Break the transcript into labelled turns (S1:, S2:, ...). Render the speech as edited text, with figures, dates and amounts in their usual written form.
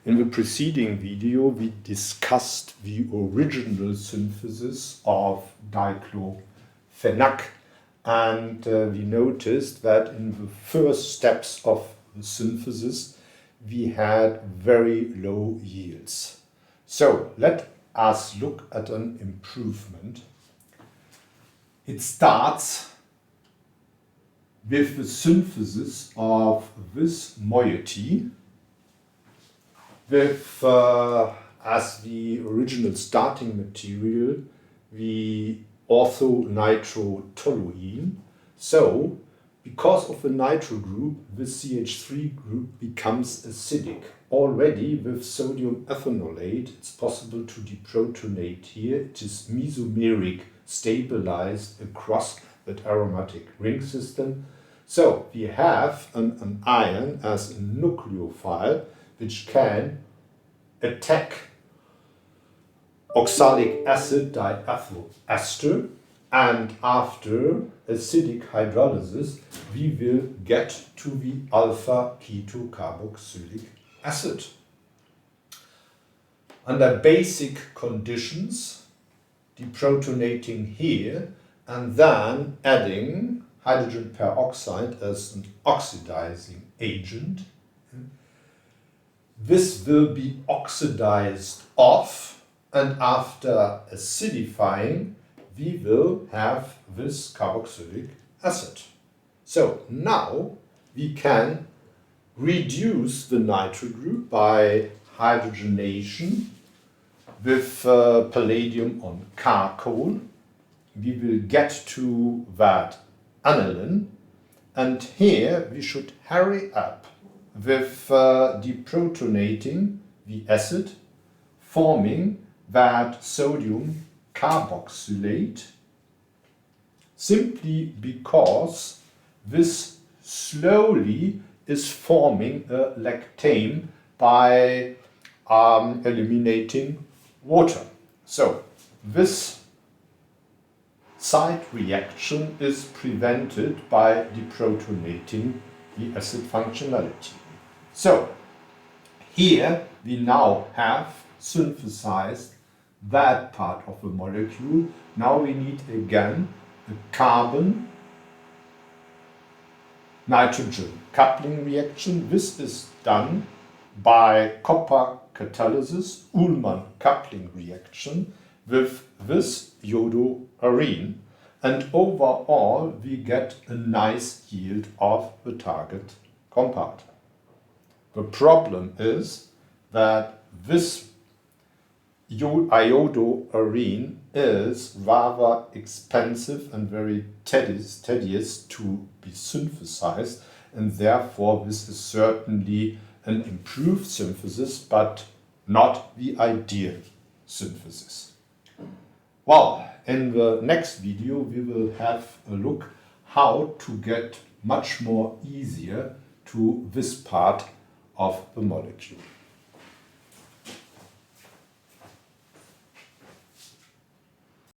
S1: In the preceding video, we discussed the original synthesis of Diclofenac, and we noticed that in the first steps of the synthesis, we had very low yields. So let us look at an improvement. It starts with the synthesis of this moiety with, as the original starting material, the orthonitrotoluene. So, because of the nitro group, the CH3 group becomes acidic. Already with sodium ethanolate, it's possible to deprotonate here. It is mesomeric stabilized across that aromatic ring system. So we have an ion as a nucleophile which can attack oxalic acid diethyl ester, and after acidic hydrolysis we will get to the alpha ketocarboxylic acid. Under basic conditions, deprotonating here and then adding hydrogen peroxide as an oxidizing agent. This will be oxidized off, and after acidifying we will have this carboxylic acid. So now we can reduce the nitro group by hydrogenation with palladium on charcoal. We will get to that aniline, and here we should hurry up with deprotonating the acid, forming that sodium carboxylate, simply because this slowly is forming a lactame by eliminating water. So this side reaction is prevented by deprotonating the acid functionality. So here we now have synthesized that part of the molecule. Now we need again a carbon nitrogen coupling reaction. This is done by copper catalysis, Ullmann coupling reaction with this iodoarene, and overall we get a nice yield of the target compound. The problem is that this iodoarene is rather expensive and very tedious to be synthesized, and therefore this is certainly an improved synthesis, but not the ideal synthesis. Well, in the next video we will have a look how to get much more easier to this part of the molecule.